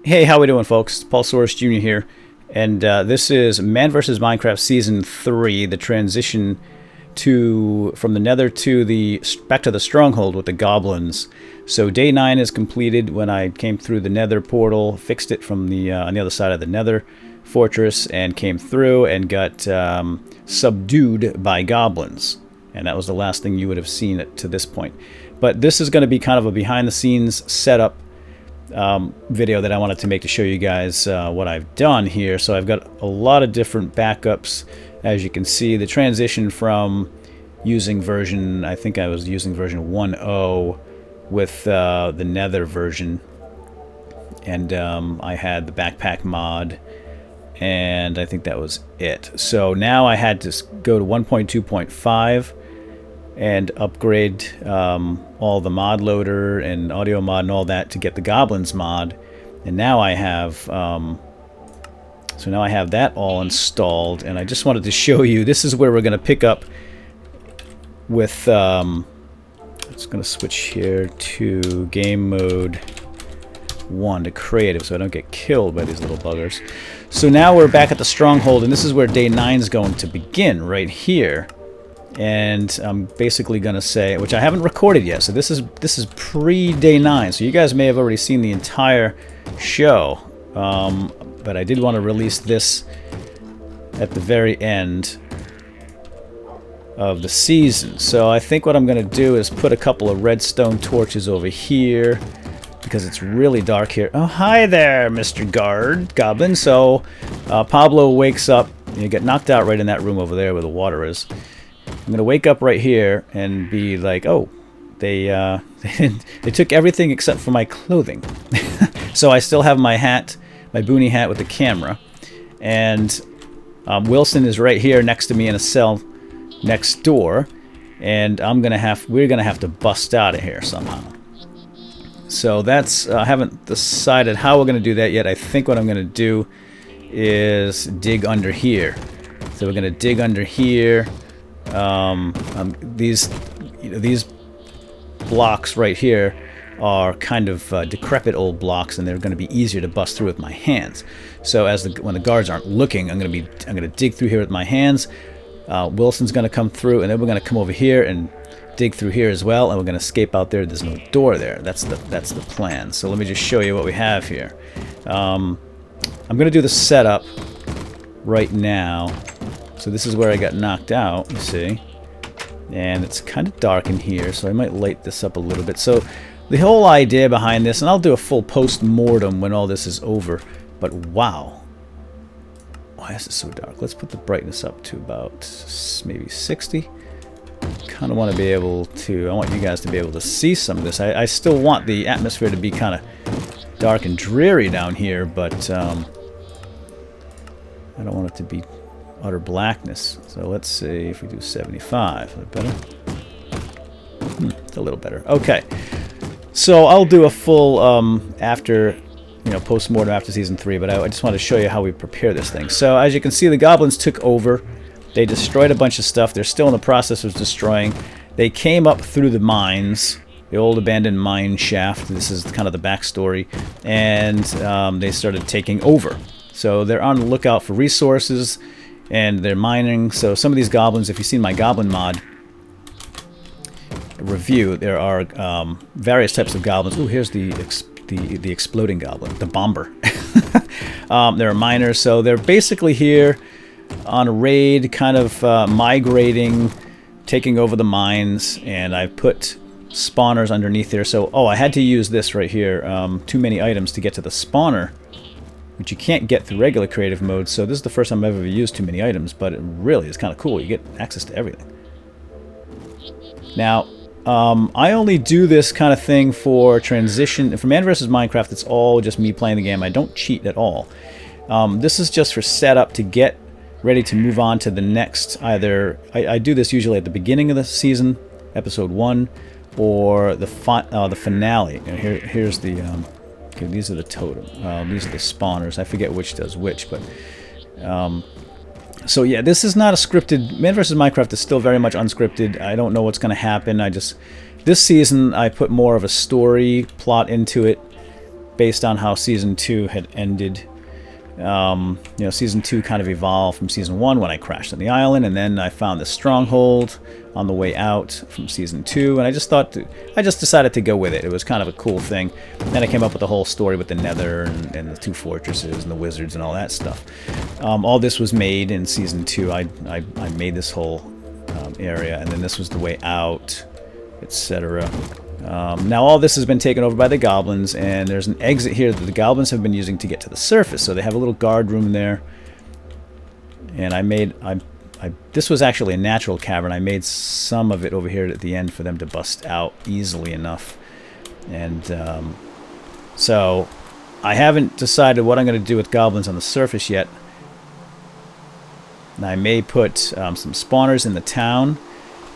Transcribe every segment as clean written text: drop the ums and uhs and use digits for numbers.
Hey, how we doing, folks? paulsoaresjr here, and this is Man vs. Minecraft Season 3, the transition from the Nether to back to the Stronghold with the Goblins. So day 9 is completed when I came through the Nether portal, fixed it from the on the other side of the Nether fortress, and came through and got subdued by goblins. And that was the last thing you would have seen to this point. But this is going to be kind of a behind-the-scenes setup video that I wanted to make to show you guys what I've done here. So I've got a lot of different backups. As you can see, the transition from using version, I think I was using version 1.0 with the Nether version, and I had the backpack mod, and I think that was it. So now I had to go to 1.2.5 and upgrade all the mod loader and audio mod and all that to get the Goblins mod. And now I have so now I have that all installed, and I just wanted to show you, this is where we're going to pick up with I'm just going to switch here to game mode 1 to creative so I don't get killed by these little buggers. So now we're back at the Stronghold, and this is where day 9 is going to begin, right here. And I'm basically going to say, which I haven't recorded yet, so this is pre-day 9, so you guys may have already seen the entire show, but I did want to release this at the very end of the season. So I think what I'm going to do is put a couple of redstone torches over here, because it's really dark here. Oh, hi there, Mr. Goblin. So Pablo wakes up, you get knocked out right in that room over there where the water is. I'm gonna wake up right here and be like, oh, they took everything except for my clothing. So I still have my hat, my boonie hat with the camera, and Wilson is right here next to me in a cell next door, and we're gonna have to bust out of here somehow. So that's I haven't decided how we're gonna do that yet. I think what I'm gonna do is dig under here. So we're gonna dig under here. These blocks right here are kind of decrepit old blocks, and they're going to be easier to bust through with my hands. So when the guards aren't looking, I'm going to dig through here with my hands. Wilson's going to come through, and then we're going to come over here and dig through here as well, and we're going to escape out there. There's no door there. That's the plan. So let me just show you what we have here. I'm going to do the setup right now. So this is where I got knocked out, you see, and it's kind of dark in here, so I might light this up a little bit. So the whole idea behind this, and I'll do a full post-mortem when all this is over, but wow, why is it so dark? Let's put the brightness up to about maybe 60. Kind of want to be able to, I want you guys to be able to see some of this. I still want the atmosphere to be kind of dark and dreary down here, but I don't want it to be utter blackness. So let's see if we do 75. Is that better? It's a little better. Okay. So I'll do a full after, post-mortem after season 3, but I just want to show you how we prepare this thing. So as you can see, the goblins took over. They destroyed a bunch of stuff. They're still in the process of destroying. They came up through the mines, the old abandoned mine shaft. This is kind of the backstory, and they started taking over. So they're on the lookout for resources, and they're mining. So some of these goblins, if you've seen my goblin mod review, there are various types of goblins. Ooh, here's the exploding goblin, the bomber. There are miners, so they're basically here on a raid, kind of migrating, taking over the mines, and I put spawners underneath there. So, I had to use this right here. Too many items to get to the spawner, which you can't get through regular creative mode. So this is the first time I've ever used too many items, but it really is kind of cool. You get access to everything. Now, I only do this kind of thing for transition. For Man vs. Minecraft, it's all just me playing the game. I don't cheat at all. This is just for setup to get ready to move on to the next. Either I do this usually at the beginning of the season, episode 1, or the finale. Here's the okay, these are the totem. These are the spawners. I forget which does which, but so yeah, this is not a scripted. Man vs. Minecraft is still very much unscripted. I don't know what's going to happen. This season I put more of a story plot into it, based on how Season 2 had ended. You know, Season 2 kind of evolved from Season 1 when I crashed on the island, and then I found the Stronghold on the way out from Season 2, and I just decided to go with it. It was kind of a cool thing. Then I came up with the whole story with the Nether and the 2 fortresses and the wizards and all that stuff. All this was made in Season 2. I made this whole area, and then this was the way out, etc. Now all this has been taken over by the goblins, and there's an exit here that the goblins have been using to get to the surface. So they have a little guard room there, and this was actually a natural cavern. I made some of it over here at the end for them to bust out easily enough. And so I haven't decided what I'm going to do with goblins on the surface yet. Now, I may put some spawners in the town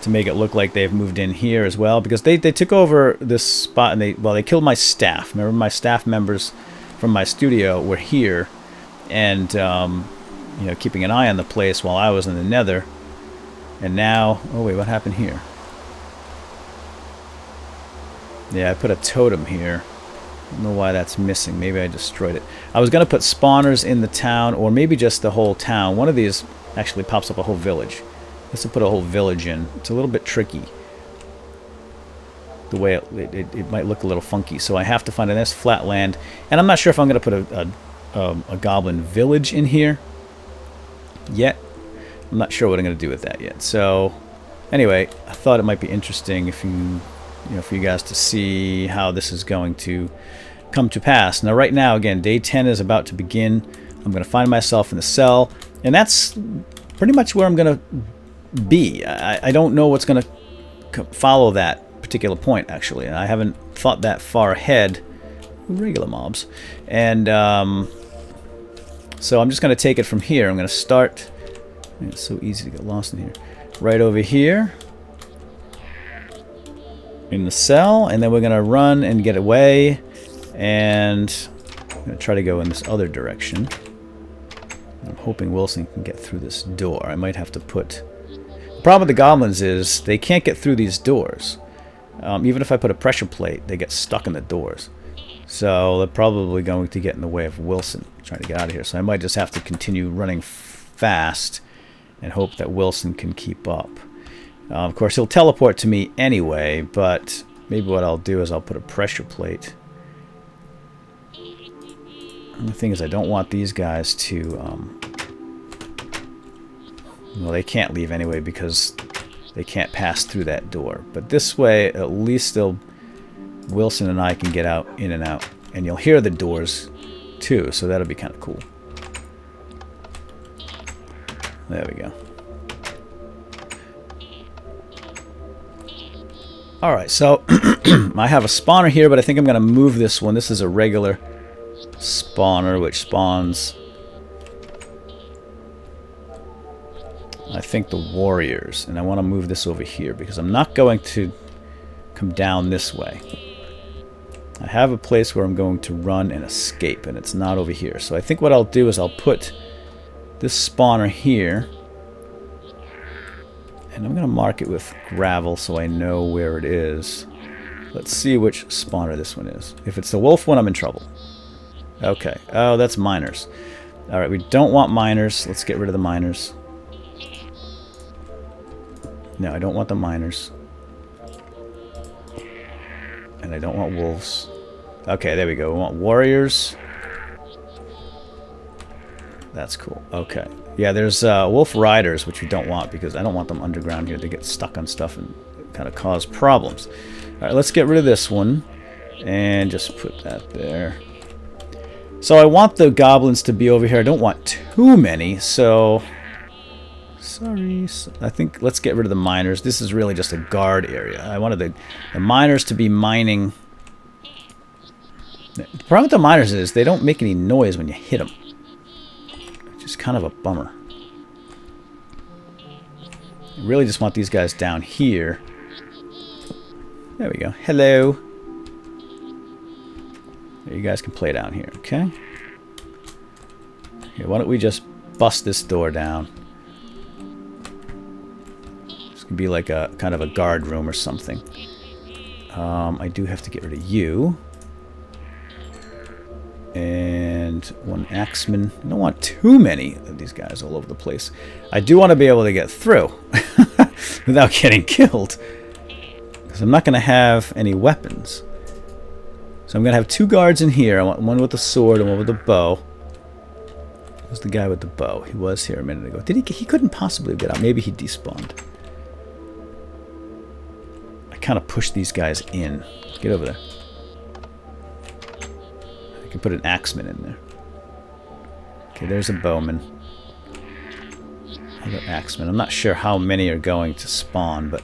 to make it look like they've moved in here as well, because they took over this spot, and they killed my staff. Remember, my staff members from my studio were here, and you know, keeping an eye on the place while I was in the Nether. And now, oh wait, what happened here? Yeah, I put a totem here. I don't know why that's missing. Maybe I destroyed it. I was going to put spawners in the town, or maybe just the whole town. One of these actually pops up a whole village. Let's put a whole village in. It's a little bit tricky. The way it might look a little funky. So I have to find a nice flat land. And I'm not sure if I'm going to put a goblin village in here yet. I'm not sure what I'm going to do with that yet. So anyway, I thought it might be interesting if for you guys to see how this is going to come to pass. Now right now, again, day 10 is about to begin. I'm going to find myself in the cell, and that's pretty much where I'm going to be. I don't know what's going to follow that particular point, actually. I haven't thought that far ahead. Regular mobs. And so I'm just going to take it from here. I'm going to start. It's so easy to get lost in here. Right over here in the cell, and then we're going to run and get away, and I'm going to try to go in this other direction. I'm hoping Wilson can get through this door. I might have to put... The problem with the goblins is they can't get through these doors. Even if I put a pressure plate, they get stuck in the doors. So they're probably going to get in the way of Wilson trying to get out of here. So I might just have to continue running fast and hope that Wilson can keep up. Of course, he'll teleport to me anyway, but maybe what I'll do is I'll put a pressure plate. And the thing is, I don't want these guys to... well, they can't leave anyway because they can't pass through that door. But this way, at least Wilson and I can get out, in and out. And you'll hear the doors too, so that'll be kind of cool. There we go. Alright, so I have a spawner here, but I think I'm going to move this one. This is a regular spawner, which spawns, I think, the warriors. And I want to move this over here because I'm not going to come down this way. I have a place where I'm going to run and escape, and it's not over here. So I think what I'll do is I'll put this spawner here, and I'm going to mark it with gravel so I know where it is. Let's see which spawner this one is. If it's the wolf one, I'm in trouble. Okay. Oh, that's miners. Alright, we don't want miners. Let's get rid of the miners. No, I don't want the miners. And I don't want wolves. Okay, there we go. We want warriors. That's cool. Okay. Yeah, there's wolf riders, which we don't want because I don't want them underground here. They get stuck on stuff and kind of cause problems. Alright, let's get rid of this one. And just put that there. So I want the goblins to be over here. I don't want too many, so... Sorry. I think let's get rid of the miners. This is really just a guard area. I wanted the miners to be mining. The problem with the miners is they don't make any noise when you hit them. Which is kind of a bummer. I really just want these guys down here. There we go. Hello. You guys can play down here, okay? Here, why don't we just bust this door down? This could be like a kind of a guard room or something. I do have to get rid of you. And one axeman. I don't want too many of these guys all over the place. I do want to be able to get through without getting killed. Because I'm not going to have any weapons. So I'm going to have 2 guards in here. I want one with the sword and one with the bow. Who's the guy with the bow? He was here a minute ago. Did he couldn't possibly get out. Maybe he despawned. I kind of push these guys in. Get over there. I can put an axeman in there. Okay, there's a bowman. Another axeman. I'm not sure how many are going to spawn, but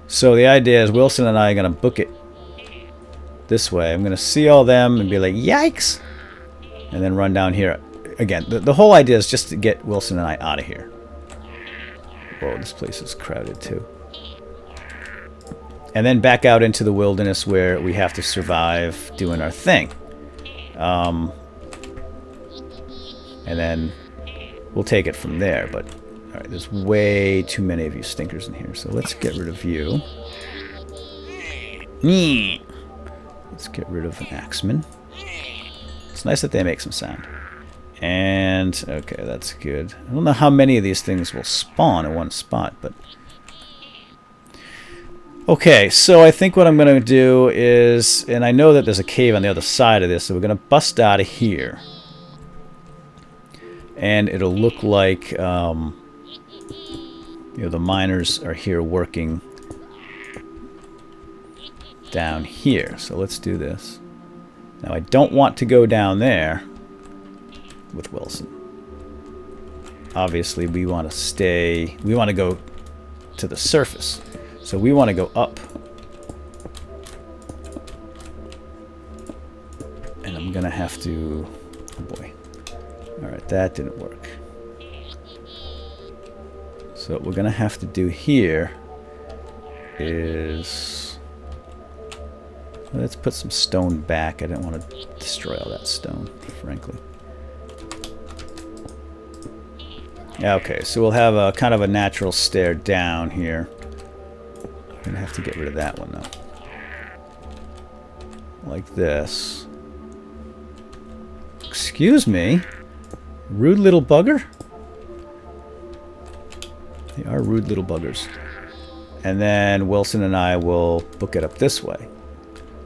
so the idea is Wilson and I are going to book it this way. I'm going to see all them and be like, yikes! And then run down here. Again, the whole idea is just to get Wilson and I out of here. Whoa, this place is crowded too. And then back out into the wilderness where we have to survive doing our thing. And then we'll take it from there. But alright, there's way too many of you stinkers in here. So let's get rid of you. Let's get rid of an axeman. It's nice that they make some sound. And, okay, that's good. I don't know how many of these things will spawn in one spot, but... Okay, so I think what I'm going to do is... And I know that there's a cave on the other side of this, so we're going to bust out of here. And it'll look like, you know, the miners are here working down here. So let's do this. Now, I don't want to go down there with Wilson. Obviously, we want to stay... We want to go to the surface. So we want to go up. And I'm going to have to... Oh boy. Alright, that didn't work. So what we're going to have to do here is... Let's put some stone back. I didn't want to destroy all that stone, frankly. Yeah, okay, so we'll have a kind of a natural stair down here. I'm going to have to get rid of that one, though. Like this. Excuse me? Rude little bugger? They are rude little buggers. And then Wilson and I will book it up this way.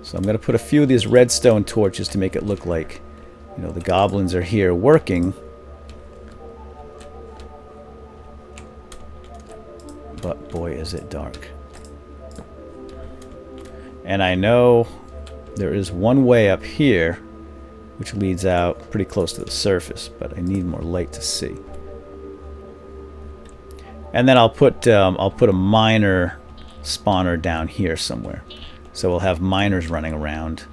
So I'm going to put a few of these redstone torches to make it look like, you know, the goblins are here working. But boy, is it dark. And I know there is one way up here which leads out pretty close to the surface, but I need more light to see. And then I'll put a miner spawner down here somewhere. So we'll have miners running around,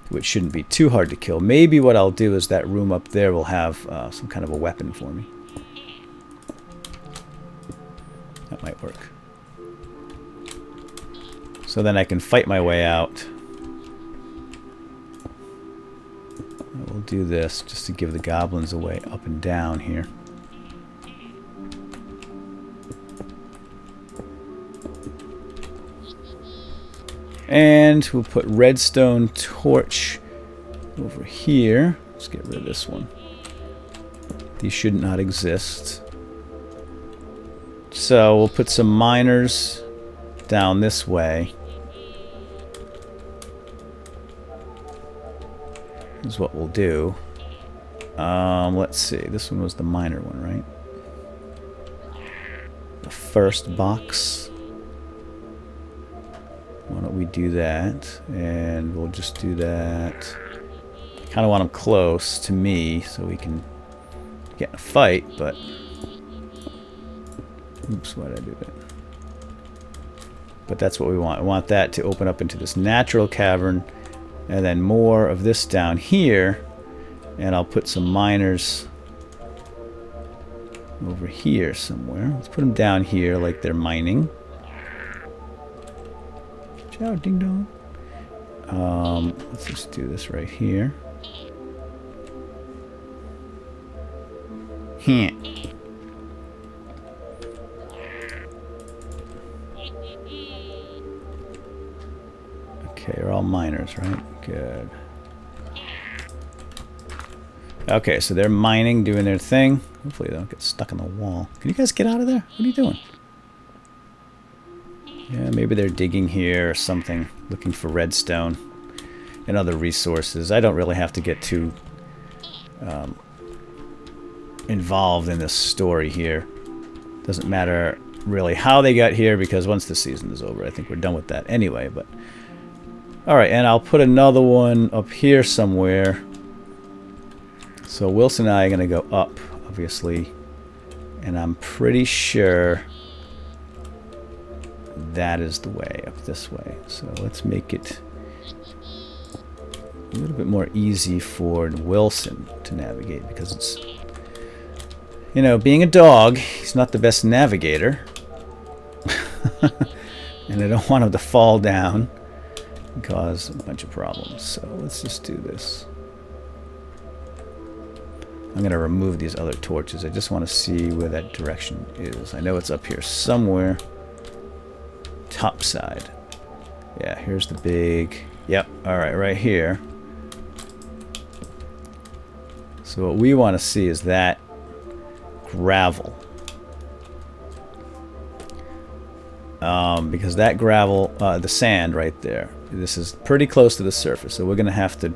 which shouldn't be too hard to kill. Maybe what I'll do is that room up there will have some kind of a weapon for me. That might work. So then I can fight my way out. I will do this just to give the goblins a way up and down here. And we'll put redstone torch over here. Let's get rid of this one. These should not exist. So we'll put some miners down this way. This is what we'll do. Let's see. This one was the miner one, right? The first box. Why don't we do that? And we'll just do that. I kind of want them close to me so we can get in a fight, but... Oops, why did I do that? But that's what we want. I want that to open up into this natural cavern, and then more of this down here, and I'll put some miners over here somewhere. Let's put them down here like they're mining. Ciao, ding dong. Let's just do this right here. Okay, Okay, you're all miners, right? Good. Okay, so they're mining, doing their thing. Hopefully they don't get stuck in the wall. Can you guys get out of there? What are you doing? Yeah, maybe they're digging here or something, looking for redstone and other resources. I don't really have to get too involved in this story here. Doesn't matter really how they got here, because once the season is over, I think we're done with that anyway. But all right, and I'll put another one up here somewhere. So Wilson and I are going to go up, obviously, and I'm pretty sure that is the way, up this way. So let's make it a little bit more easy for Wilson to navigate, because it's, you know, being a dog, he's not the best navigator. And I don't want him to fall down and cause a bunch of problems. So let's just do this. I'm going to remove these other torches. I just want to see where that direction is. I know it's up here somewhere. Top side. Yeah, here's the big... Yep, alright, right here. So what we want to see is that gravel. Because that gravel, the sand right there, this is pretty close to the surface. So we're going to have to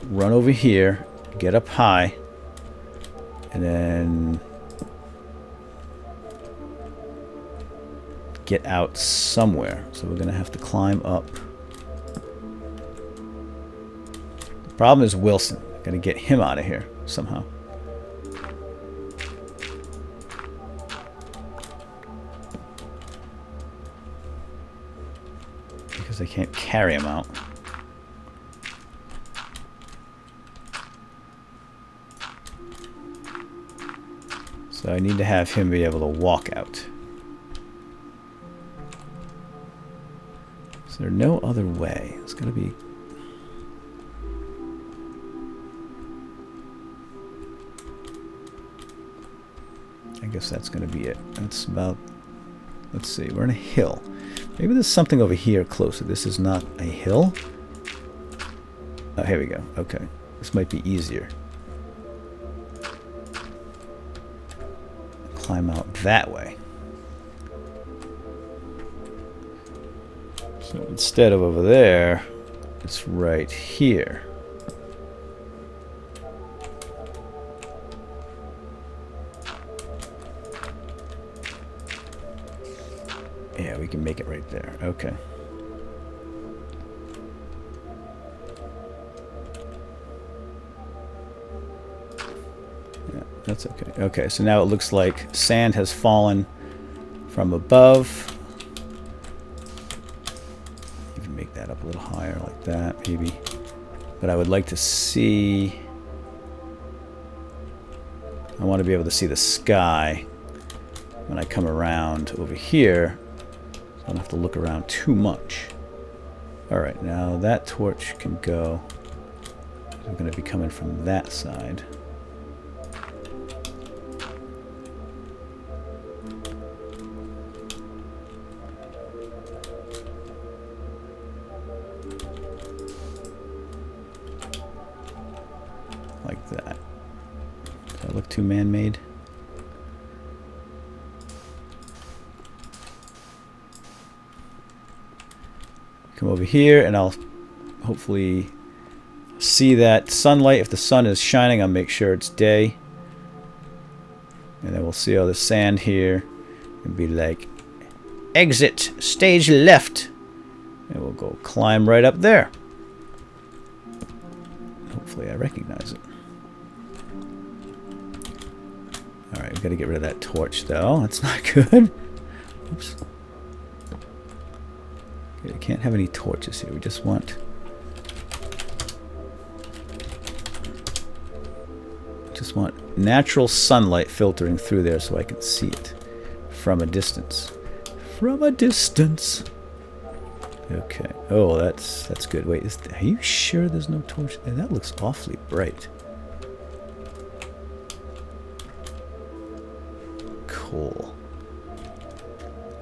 run over here, get up high, and then get out somewhere. So we're going to have to climb up. The problem is Wilson. Got to get him out of here somehow. Because I can't carry him out. So I need to have him be able to walk out. Is there no other way? It's got to be... I guess that's going to be it. That's about... Let's see, we're on a hill. Maybe there's something over here closer. This is not a hill? Oh, here we go. Okay. This might be easier. Climb out that way. So instead of over there, it's right here. Yeah, we can make it right there. Okay. Yeah, that's okay. Okay, so now it looks like sand has fallen from above. Even make that up a little higher like that, maybe. But I would like to see... I want to be able to see the sky when I come around over here. I don't have to look around too much. Alright, now that torch can go. I'm going to be coming from that side. Like that. Does that look too man-made? Come over here and I'll hopefully see that sunlight. If the sun is shining, I'll make sure it's day. And then we'll see all the sand here and be like, exit, stage left. And we'll go climb right up there. Hopefully I recognize it. Alright, we've got to get rid of that torch though. That's not good. Oops. Okay, we can't have any torches here. We just want... natural sunlight filtering through there so I can see it from a distance. From a distance. Okay. Oh, that's good. Wait, are you sure there's no torch there? That looks awfully bright. Cool.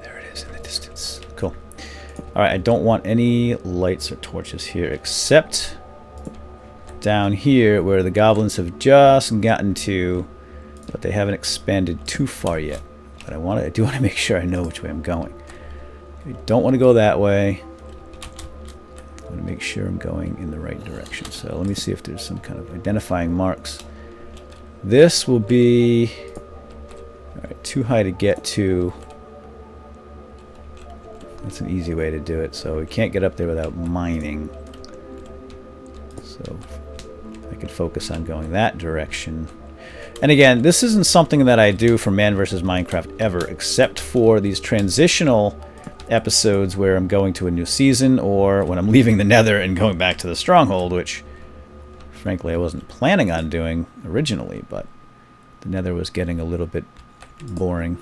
There it is in the distance. Cool. Alright, I don't want any lights or torches here except down here where the goblins have just gotten to, but they haven't expanded too far yet. But I do want to make sure I know which way I'm going. I don't want to go that way. I want to make sure I'm going in the right direction. So let me see if there's some kind of identifying marks. This will be too high to get to. That's an easy way to do it. So we can't get up there without mining. So I could focus on going that direction. And again, this isn't something that I do for Man vs. Minecraft ever, except for these transitional episodes where I'm going to a new season, or when I'm leaving the Nether and going back to the Stronghold, which frankly I wasn't planning on doing originally, but the Nether was getting a little bit boring.